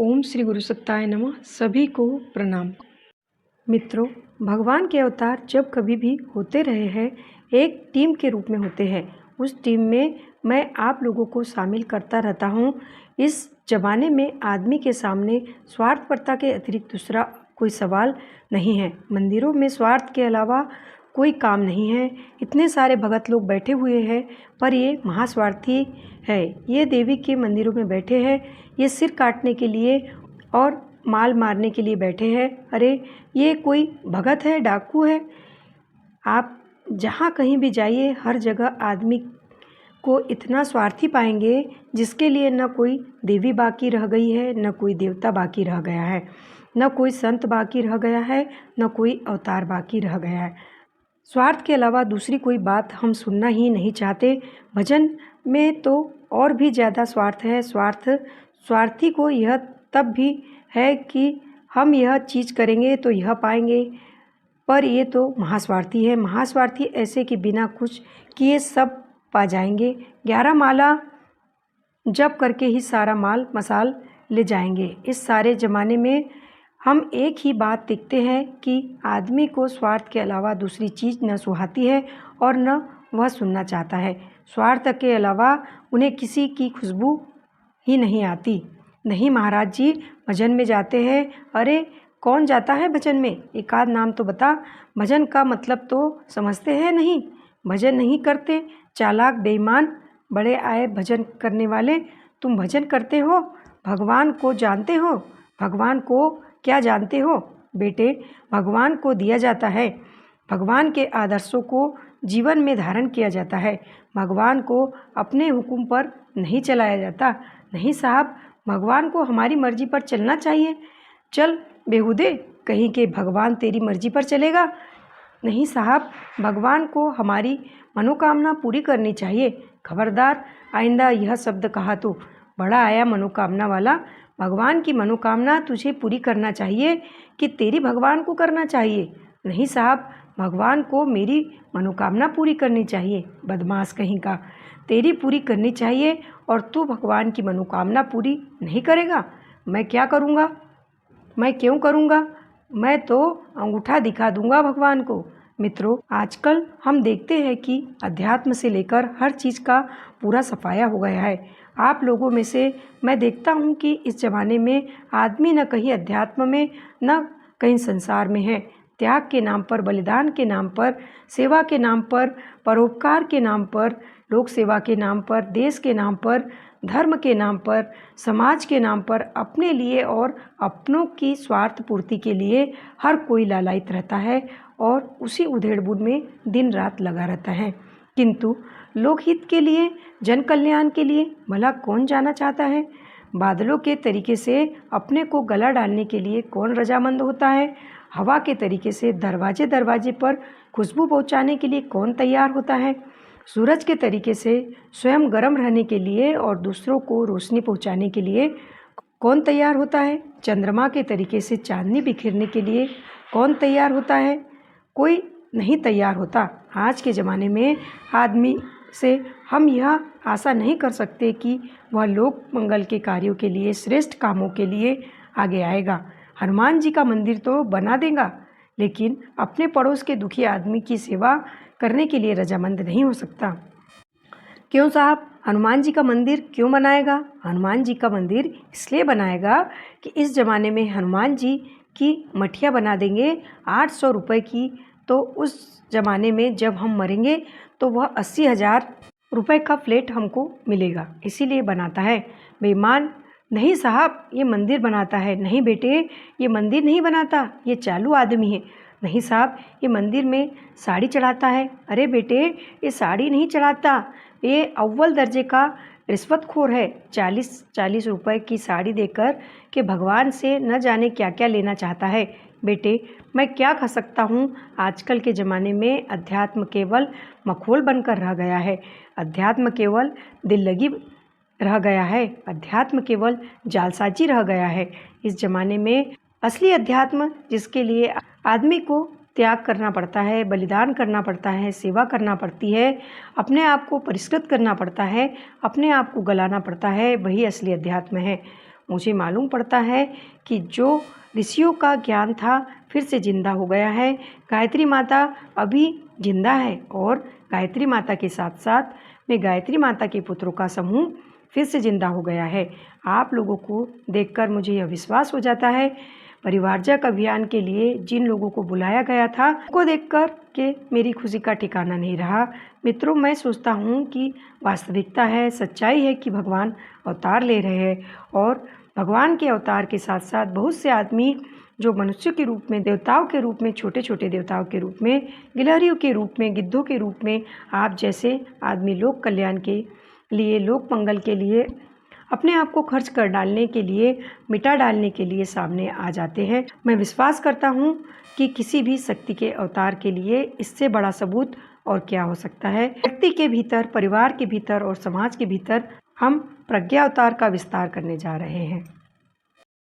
ओम श्री गुरु सत्ताय नमः। सभी को प्रणाम। मित्रों, भगवान के अवतार जब कभी भी होते रहे हैं, एक टीम के रूप में होते हैं। उस टीम में मैं आप लोगों को शामिल करता रहता हूँ। इस ज़माने में आदमी के सामने स्वार्थपरता के अतिरिक्त दूसरा कोई सवाल नहीं है। मंदिरों में स्वार्थ के अलावा कोई काम नहीं है। इतने सारे भगत लोग बैठे हुए हैं, पर ये महास्वार्थी है। ये देवी के मंदिरों में बैठे हैं, ये सिर काटने के लिए और माल मारने के लिए बैठे हैं। अरे ये कोई भगत है, डाकू है? आप जहाँ कहीं भी जाइए, हर जगह आदमी को इतना स्वार्थी पाएंगे जिसके लिए न कोई देवी बाकी रह गई है, न कोई देवता बाकी रह गया है, न कोई संत बाकी रह गया है, न कोई अवतार बाकी रह गया है। स्वार्थ के अलावा दूसरी कोई बात हम सुनना ही नहीं चाहते। भजन में तो और भी ज़्यादा स्वार्थ है। स्वार्थी को यह तब भी है कि हम यह चीज़ करेंगे तो यह पाएंगे, पर ये तो महास्वार्थी है। महास्वार्थी ऐसे कि बिना कुछ किए सब पा जाएंगे। 11 माला जप करके ही सारा माल मसाल ले जाएंगे। इस सारे ज़माने में हम एक ही बात देखते हैं कि आदमी को स्वार्थ के अलावा दूसरी चीज़ न सुहाती है और न वह सुनना चाहता है। स्वार्थ के अलावा उन्हें किसी की खुशबू ही नहीं आती। नहीं महाराज जी, भजन में जाते हैं। अरे कौन जाता है भजन में? एक आध नाम तो बता। भजन का मतलब तो समझते हैं नहीं? भजन नहीं करते, चालाक बेईमान बड़े आए भजन करने वाले। तुम भजन करते हो, भगवान को जानते हो? भगवान को क्या जानते हो बेटे? भगवान को दिया जाता है, भगवान के आदर्शों को जीवन में धारण किया जाता है। भगवान को अपने हुक्म पर नहीं चलाया जाता। नहीं साहब, भगवान को हमारी मर्जी पर चलना चाहिए। चल बेहुदे, कहीं के भगवान तेरी मर्जी पर चलेगा? नहीं साहब, भगवान को हमारी मनोकामना पूरी करनी चाहिए। खबरदार, आइंदा यह शब्द कहा तो बड़ा आया मनोकामना वाला। भगवान की मनोकामना तुझे पूरी करना चाहिए कि तेरी भगवान को करना चाहिए? नहीं साहब, भगवान को मेरी मनोकामना पूरी करनी चाहिए। बदमाश कहीं का, तेरी पूरी करनी चाहिए और तू भगवान की मनोकामना पूरी नहीं करेगा? मैं क्या करूँगा? मैं क्यों करूँगा? मैं तो अंगूठा दिखा दूँगा भगवान को। मित्रों, आजकल हम देखते हैं कि अध्यात्म से लेकर हर चीज़ का पूरा सफाया हो गया है। आप लोगों में से मैं देखता हूँ कि इस ज़माने में आदमी न कहीं अध्यात्म में, न कहीं संसार में है। त्याग के नाम पर, बलिदान के नाम पर, सेवा के नाम पर, परोपकार के नाम पर, लोक सेवा के नाम पर, देश के नाम पर, धर्म के नाम पर, समाज के नाम पर, अपने लिए और अपनों की स्वार्थ पूर्ति के लिए हर कोई लालायित रहता है और उसी उधेड़-बुन में दिन रात लगा रहता है। किंतु लोकहित के लिए, जन कल्याण के लिए भला कौन जाना चाहता है? बादलों के तरीके से अपने को गला डालने के लिए कौन रजामंद होता है? हवा के तरीके से दरवाजे दरवाजे पर खुशबू पहुंचाने के लिए कौन तैयार होता है? सूरज के तरीके से स्वयं गर्म रहने के लिए और दूसरों को रोशनी पहुंचाने के लिए कौन तैयार होता है? चंद्रमा के तरीके से चांदनी बिखेरने के लिए कौन तैयार होता है? कोई नहीं तैयार होता। आज के ज़माने में आदमी से हम यह आशा नहीं कर सकते कि वह लोक मंगल के कार्यों के लिए, श्रेष्ठ कामों के लिए आगे आएगा। हनुमान जी का मंदिर तो बना देगा, लेकिन अपने पड़ोस के दुखी आदमी की सेवा करने के लिए रजामंद नहीं हो सकता। क्यों साहब, हनुमान जी का मंदिर क्यों बनाएगा? हनुमान जी का मंदिर इसलिए बनाएगा कि इस ज़माने में हनुमान जी की मठिया बना देंगे 800 रुपये की, तो उस ज़माने में जब हम मरेंगे तो वह 80,000 रुपये का फ्लैट हमको मिलेगा, इसीलिए बनाता है। बेईमान, नहीं साहब, ये मंदिर बनाता है। नहीं बेटे, ये मंदिर नहीं बनाता, ये चालू आदमी है। नहीं साहब, ये मंदिर में साड़ी चढ़ाता है। अरे बेटे, ये साड़ी नहीं चढ़ाता, ये अव्वल दर्जे का रिश्वतखोर है। 40-40 रुपये की साड़ी देकर के भगवान से न जाने क्या क्या लेना चाहता है। बेटे, मैं क्या कह सकता हूँ? आजकल के ज़माने में अध्यात्म केवल मखौल बनकर रह गया है। अध्यात्म केवल दिल लगी रह गया है। अध्यात्म केवल जालसाजी रह गया है। इस ज़माने में असली अध्यात्म, जिसके लिए आदमी को त्याग करना पड़ता है, बलिदान करना पड़ता है, सेवा करना पड़ती है, अपने आप को परिष्कृत करना पड़ता है, अपने आप को गलाना पड़ता है, वही असली अध्यात्म है। मुझे मालूम पड़ता है कि जो ऋषियों का ज्ञान था फिर से जिंदा हो गया है। गायत्री माता अभी जिंदा है और गायत्री माता के साथ साथ में गायत्री माता के पुत्रों का समूह फिर से जिंदा हो गया है। आप लोगों को देखकर मुझे यह विश्वास हो जाता है। परिवारजक अभियान के लिए जिन लोगों को बुलाया गया था उनको देखकर के मेरी खुशी का ठिकाना नहीं रहा। मित्रों, मैं सोचता हूँ कि वास्तविकता है, सच्चाई है कि भगवान अवतार ले रहे हैं और भगवान के अवतार के साथ साथ बहुत से आदमी जो मनुष्य के रूप में, देवताओं के रूप में, छोटे छोटे देवताओं के रूप में, गिलहरियों के रूप में, गिद्धों के रूप में, आप जैसे आदमी लोक कल्याण के लिए, लोक मंगल के लिए अपने आप को खर्च कर डालने के लिए, मिटा डालने के लिए सामने आ जाते हैं। मैं विश्वास करता हूँ कि किसी भी शक्ति के अवतार के लिए इससे बड़ा सबूत और क्या हो सकता है। व्यक्ति के भीतर, परिवार के भीतर और समाज के भीतर हम प्रज्ञा अवतार का विस्तार करने जा रहे हैं।